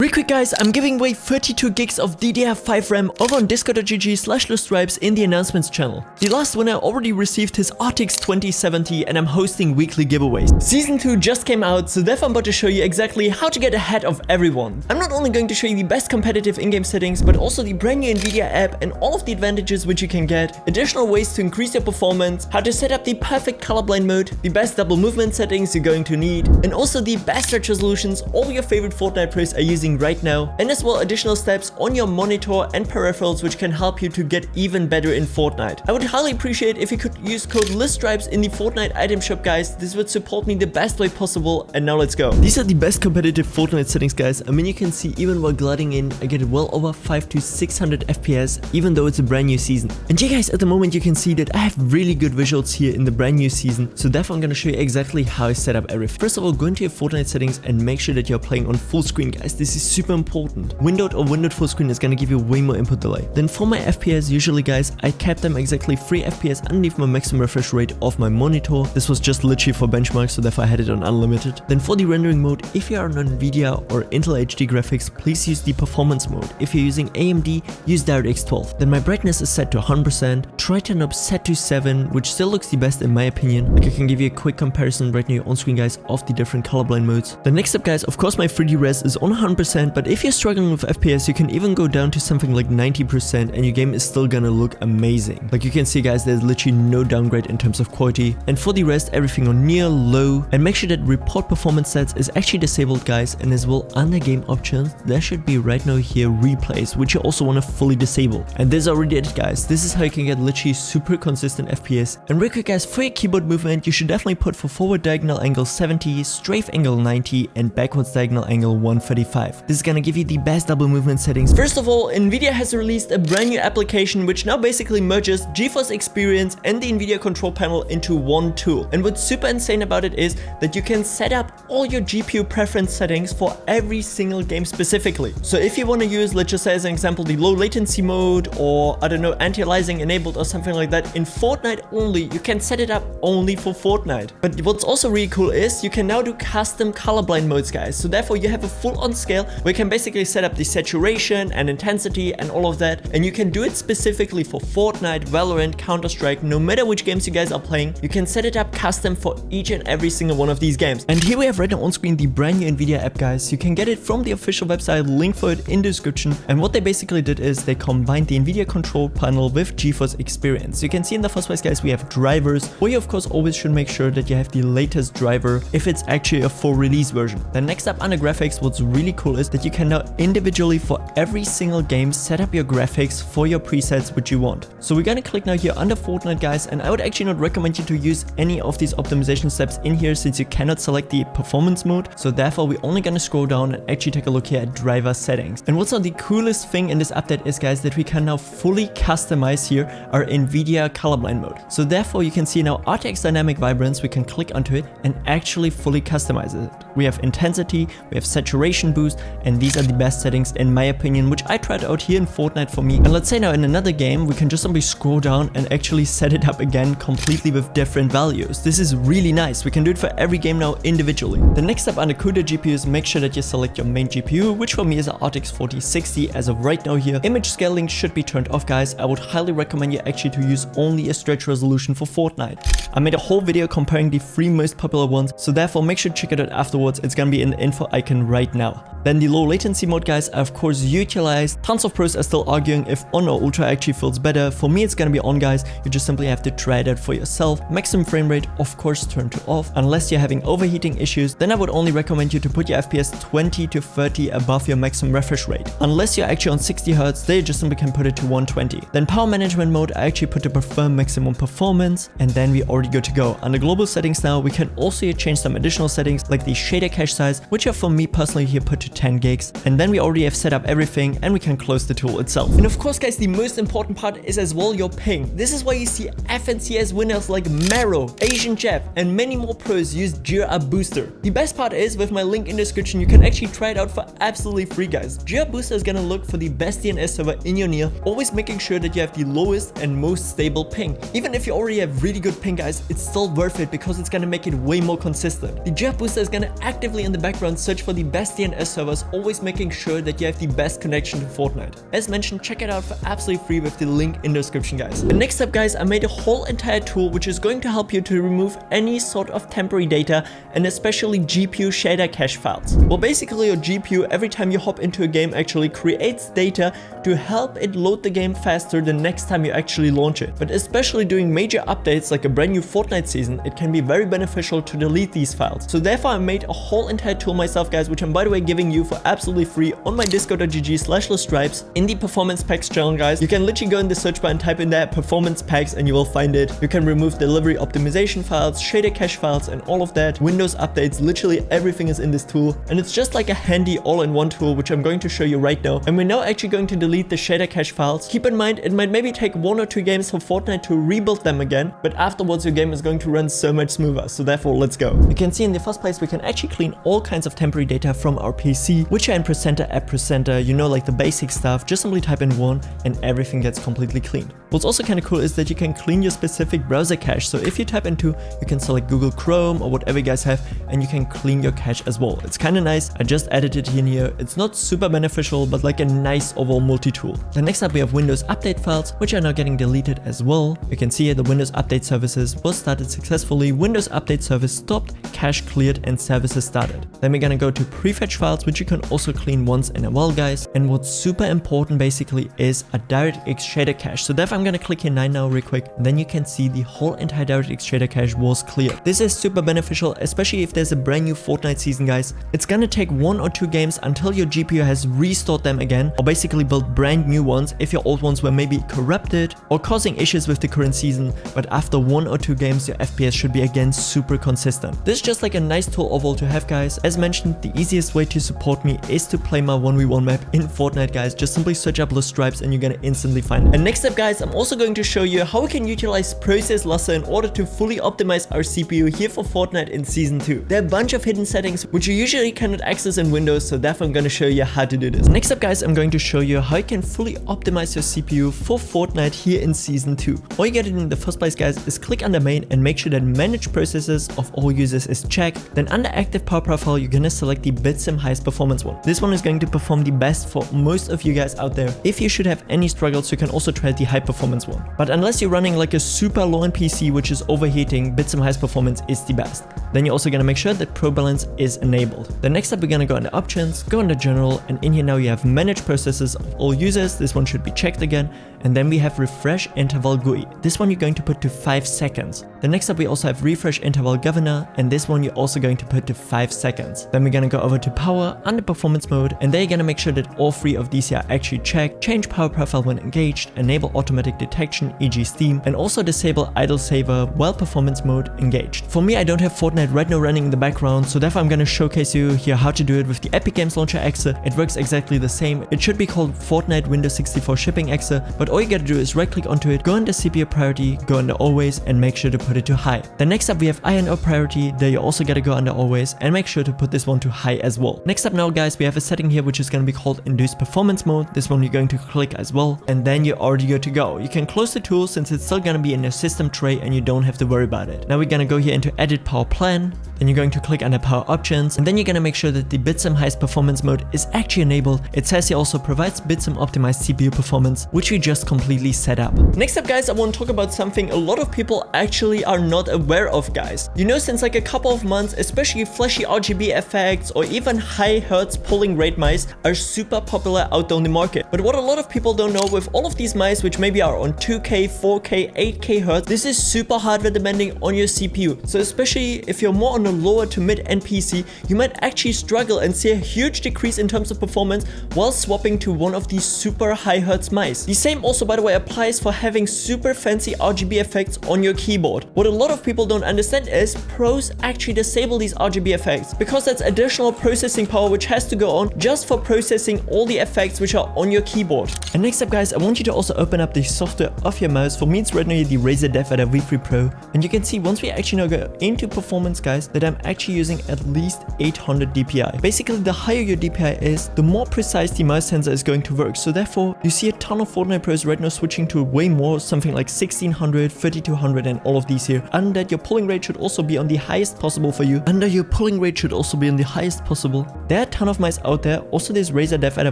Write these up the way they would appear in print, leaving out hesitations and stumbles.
Real quick guys, I'm giving away 32 gigs of DDR5 RAM over on discord.gg/leStripeZ in the announcements channel. The last winner already received his RTX 2070 and I'm hosting weekly giveaways. Season 2 just came out, so therefore I'm about to show you exactly how to get ahead of everyone. I'm not only going to show you the best competitive in-game settings, but also the brand new Nvidia app and all of the advantages which you can get, additional ways to increase your performance, how to set up the perfect colorblind mode, the best double movement settings you're going to need, and also the best stretch resolutions all your favorite Fortnite pros are using right now, and as well additional steps on your monitor and peripherals which can help you to get even better in Fortnite. I would highly appreciate if you could use code leStripeZ in the Fortnite item shop, guys. This would support me the best way possible, and now let's go. These are the best competitive Fortnite settings, guys. I mean, you can see even while gliding in, I get well over 500 to 600 FPS, even though it's a brand new season. And yeah guys, at the moment you can see that I have really good visuals here in the brand new season, so therefore I'm going to show you exactly how I set up everything. First of all, go into your Fortnite settings and make sure that you're playing on full screen, guys. This is super important. Windowed or windowed full screen is going to give you way more input delay. Then for my FPS, usually guys, I kept them exactly 3 FPS underneath my maximum refresh rate of my monitor. This was just literally for benchmark, so therefore I had it on unlimited. Then for the rendering mode, if you are on Nvidia or Intel HD graphics, please use the performance mode. If you're using AMD, use DirectX 12. Then my brightness is set to 100%, Triton up set to 7, which still looks the best in my opinion. Like I can give you a quick comparison right now on screen, guys, of the different colorblind modes. The next up, guys, of course my 3D res is on 100%, but if you're struggling with FPS, you can even go down to something like 90% and your game is still gonna look amazing. Like you can see, guys, there's literally no downgrade in terms of quality. And for the rest, everything on near, low, and make sure that report performance stats is actually disabled, guys, and as well under game options, there should be right now here replays, which you also want to fully disable. And this is already it, guys. This is how you can get literally super consistent FPS. And real quick, guys, for your keyboard movement, you should definitely put for forward diagonal angle 70, strafe angle 90, and backwards diagonal angle 135. This is gonna give you the best double movement settings. First of all, Nvidia has released a brand new application which now basically merges GeForce Experience and the Nvidia control panel into one tool. And what's super insane about it is that you can set up all your GPU preference settings for every single game specifically. So if you want to use, let's just say as an example, the low latency mode, or I don't know, anti-aliasing enabled or something like that in Fortnite only, you can set it up only for Fortnite. But what's also really cool is you can now do custom colorblind modes, guys. So therefore you have a full on scale where you can basically set up the saturation and intensity and all of that, and you can do it specifically for Fortnite, Valorant, Counter-Strike. No matter which games you guys are playing, you can set it up custom for each and every single one of these games. And here we have right now on screen the brand new Nvidia app, guys. You can get it from the official website, link for it in the description. And what they basically did is they combined the Nvidia control panel with GeForce Experience. You can see in the first place, guys, we have drivers, where you of course always should make sure that you have the latest driver if it's actually a full release version. Then next up under graphics, what's really cool is that you can now individually for every single game set up your graphics for your presets which you want. So we're gonna click now here under Fortnite, guys, and I would actually not recommend you to use any of these optimization steps in here since you cannot select the performance mode. So therefore we're only gonna scroll down and actually take a look here at driver settings. And what's now the coolest thing in this update is, guys, that we can now fully customize here our Nvidia colorblind mode. So therefore you can see now RTX dynamic vibrance, we can click onto it and actually fully customize it. We have intensity, we have saturation boost, and these are the best settings in my opinion, which I tried out here in Fortnite for me. And let's say now in another game, we can just simply scroll down and actually set it up again completely with different values. This is really nice. We can do it for every game now individually. The next step under CUDA GPUs, make sure that you select your main GPU, which for me is a RTX 4060 as of right now here. Image scaling should be turned off, guys. I would highly recommend you actually to use only a stretch resolution for Fortnite. I made a whole video comparing the 3 most popular ones, so therefore make sure to check it out afterwards. It's gonna be in the info icon right now. Then the low latency mode, guys, I of course utilized. Tons of pros are still arguing if on or ultra actually feels better. For me, it's gonna be on, guys. You just simply have to try it out for yourself. Maximum frame rate, of course, turn to off. Unless you're having overheating issues, then I would only recommend you to put your FPS 20 to 30 above your maximum refresh rate. Unless you're actually on 60 Hz, then you just simply can put it to 120. Then power management mode, I actually put to prefer maximum performance, and then we already good to go. Under global settings now, we can also change some additional settings like the shader cache size, which are for me personally here put to 10 gigs. And then we already have set up everything and we can close the tool itself. And of course, guys, the most important part is as well your ping. This is why you see FNCS winners like Mero, Asian Jeff, and many more pros use GR Booster. The best part is with my link in the description, you can actually try it out for absolutely free, guys. GR Booster is gonna look for the best DNS server in your near, always making sure that you have the lowest and most stable ping. Even if you already have really good ping, guys, it's still worth it because it's gonna make it way more consistent. The GR Booster is gonna actively in the background search for the best DNS servers, always making sure that you have the best connection to Fortnite. As mentioned, check it out for absolutely free with the link in the description, guys. But next up, guys, I made a whole entire tool which is going to help you to remove any sort of temporary data and especially GPU shader cache files. Well, basically your GPU, every time you hop into a game, actually creates data to help it load the game faster the next time you actually launch it. But especially during major updates like a brand new Fortnite season, it can be very beneficial to delete these files. So therefore I made a whole entire tool myself, guys, which I'm by the way giving you for absolutely free on my discord.gg/leStripeZ in the performance packs channel, guys. You can literally go in the search bar and type in there performance packs and you will find it. You can remove delivery optimization files, shader cache files and all of that, Windows updates, literally everything is in this tool. And it's just like a handy all-in-one tool which I'm going to show you right now. And we're now actually going to delete the shader cache files. Keep in mind, it might maybe take 1 or 2 games for Fortnite to rebuild them again, but afterwards your game is going to run so much smoother. So therefore, let's go. You can see in the first place we can actually clean all kinds of temporary data from our PC, which are in presenter, app presenter, you know, like the basic stuff. Just simply type in 1 and everything gets completely cleaned. What's also kind of cool is that you can clean your specific browser cache. So if you type into, you can select Google Chrome or whatever you guys have, and you can clean your cache as well. It's kind of nice. I just added it in here. It's not super beneficial, but like a nice overall multi-tool. Then next up we have Windows update files, which are now getting deleted as well. You can see here the Windows update services was started successfully. Windows update service stopped, cache cleared, and services started. Then we're gonna go to prefetch files, which you can also clean once in a while, guys. And what's super important basically is a DirectX shader cache. So therefore I'm gonna click here 9 now real quick, and then you can see the whole entire DirectX shader cache was cleared. This is super beneficial, especially if there's a brand new Fortnite season, guys. It's gonna take 1 or 2 games until your GPU has restored them again, or basically built brand new ones if your old ones were maybe corrupted or causing issues with the current season. But after 1 or 2 games, your FPS should be again super consistent. This is just like a nice tool overall to have, guys. As mentioned, the easiest way to support me is to play my 1v1 map in Fortnite, guys. Just simply search up leStripeZ and you're gonna instantly find it. And next up, guys, I'm also going to show you how we can utilize process lustre in order to fully optimize our CPU here for Fortnite in Season 2. There are a bunch of hidden settings which you usually cannot access in Windows, so therefore I'm going to show you how to do this. Next up, guys, I'm going to show you how you can fully optimize your CPU for Fortnite here in Season 2. All you gotta do in the first place, guys, is click under main and make sure that manage processes of all users is checked. Then under active power profile, you're gonna select the bitsim highest performance one. This one is going to perform the best for most of you guys out there. If you should have any struggles, you can also try the high performance one. But unless you're running like a super low-end PC which is overheating, bitsim highest performance is the best. Then you're also gonna make sure that Pro Balance is enabled. Then next up, we're gonna go under options, go under general, and in here now you have manage processes of all users. This one should be checked again. And then we have refresh interval GUI. This one you're going to put to 5 seconds. Then next up, we also have refresh interval governor, and this one you're also going to put to 5 seconds. Then we're gonna go over to power under performance mode, and there you're gonna make sure that all 3 of these are actually checked. Change power profile when engaged, enable automatic detection, e.g. Steam, and also disable idle saver while performance mode engaged. For me, I don't have Fortnite right now running in the background, so therefore I'm gonna showcase you here how to do it with the Epic Games Launcher exe. It works exactly the same. It should be called Fortnite Windows 64 Shipping exe, but all you gotta do is right click onto it, go under CPU priority, go under always, and make sure to put it to high. Then next up, we have INO priority. There you also gotta go under always and make sure to put this one to high as well. Next up now, guys, we have a setting here which is gonna be called induced performance mode. This one you're going to click as well, and then you're already good to go. You can close the tool since it's still gonna be in your system tray and you don't have to worry about it. Now we're gonna go here into edit power plan. Then you're going to click under power options, and then you're gonna make sure that the bitsim highest performance mode is actually enabled. It says here also provides bitsim optimized CPU performance, which we just completely set up. Next up, guys, I want to talk about something a lot of people actually are not aware of, guys. You know, since like a couple of months, especially flashy RGB effects or even high hertz polling rate mice are super popular out there on the market. But what a lot of people don't know, with all of these mice which maybe are on 2K, 4K, 8K hertz, this is super hardware demanding on your CPU. So especially if you're more on a lower to mid-end PC, you might actually struggle and see a huge decrease in terms of performance while swapping to one of these super high hertz mice. The same also, by the way, applies for having super fancy RGB effects on your keyboard. What a lot of people don't understand is pros actually disable these RGB effects because that's additional processing power which has to go on just for processing all the effects which are on your keyboard. And next up, guys, I want you to also open up the software of your mouse. For me, it's right now the Razer DevAdder V3 Pro. And you can see once we actually now go into performance, guys, that I'm actually using at least 800 DPI. Basically, the higher your DPI is, the more precise the mouse sensor is going to work. So therefore, you see a ton of Fortnite pros right now switching to way more, something like 1600, 3200 and all of these here. And that your pulling rate should also be on the highest possible for you. And that your pulling rate should also be on the highest possible. There are a ton of mice out there. Also, there's Razer DevAdder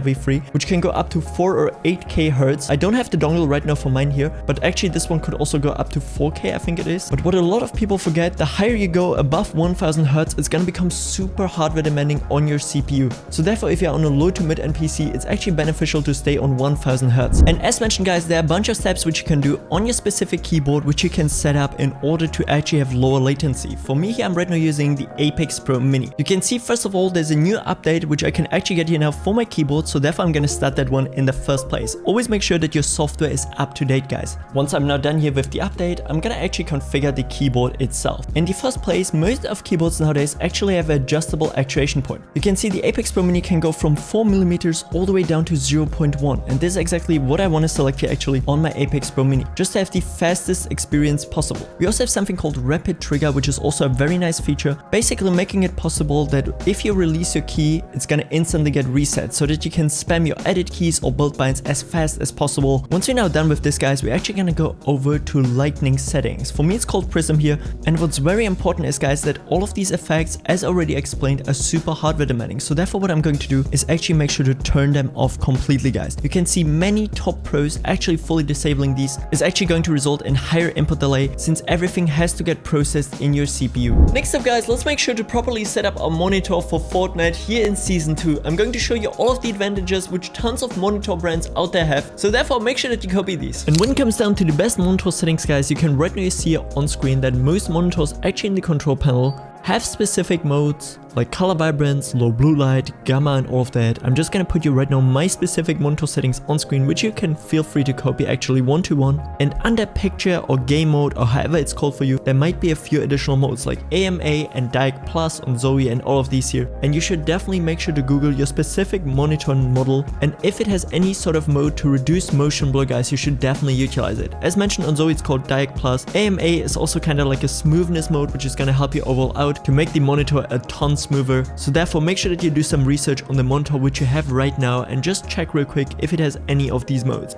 V3, which can go up to 4 or 8K hertz. I don't have the dongle right now for mine here, but actually this one could also go up to 4K, I think it is. But what a lot of people forget, the higher you go above 1000 hertz, it's gonna become super hardware demanding on your CPU. So therefore, if you're on a low to mid-end PC, it's actually beneficial to stay on 1000 hertz. And as mentioned, guys, there are a bunch of steps which you can do on your specific keyboard, which you can set up in order to actually have lower latency. For me here, I'm right now using the Apex Pro Mini. You can see, first of all, there's a new update which I can actually get here now for my keyboard, so therefore I'm gonna start that one in the first place. Always make sure that your software is up to date, guys. Once I'm now done here with the update, I'm gonna actually configure the keyboard itself. In the first place, most of keyboards nowadays actually have an adjustable actuation point. You can see the Apex Pro Mini can go from 4mm all the way down to 0.1, and this is exactly what I want to select here actually on my Apex Pro Mini, just to have the fastest experience possible. We also have something called Rapid Trigger, which is also a very nice feature, basically making it possible that if you release your key, it's gonna instantly get reset so that you can spam your edit keys or build binds as fast as possible. Once we're now done with this, guys, we're actually gonna go over to lightning settings. For me, it's called Prism here, and what's very important is, guys, that all of these effects, as already explained, are super hardware demanding. So therefore, what I'm going to do is actually make sure to turn them off completely, guys. You can see many top pros actually fully disabling these is actually going to result in higher input delay, since everything has to get processed in your CPU. Next up, guys, let's make sure to properly set up our monitor for Fortnite here in Season 2. I'm going to show you all of the advantages which tons of monitor brands out there have, so therefore make sure that you copy these. And when it comes down to the best monitor settings, guys, you can right now see on screen that most monitors actually in the control panel have specific modes like color vibrance, low blue light, gamma and all of that. I'm just gonna put you right now my specific monitor settings on screen, which you can feel free to copy actually one to one. And under picture or game mode or however it's called for you, there might be a few additional modes like AMA and Diag Plus on Zoe and all of these here. And you should definitely make sure to Google your specific monitor model, and if it has any sort of mode to reduce motion blur, guys, you should definitely utilize it. As mentioned on Zoe, it's called Diag Plus. AMA is also kind of like a smoothness mode, which is gonna help you overall out to make the monitor a ton smoother. So therefore, make sure that you do some research on the monitor which you have right now and just check real quick if it has any of these modes.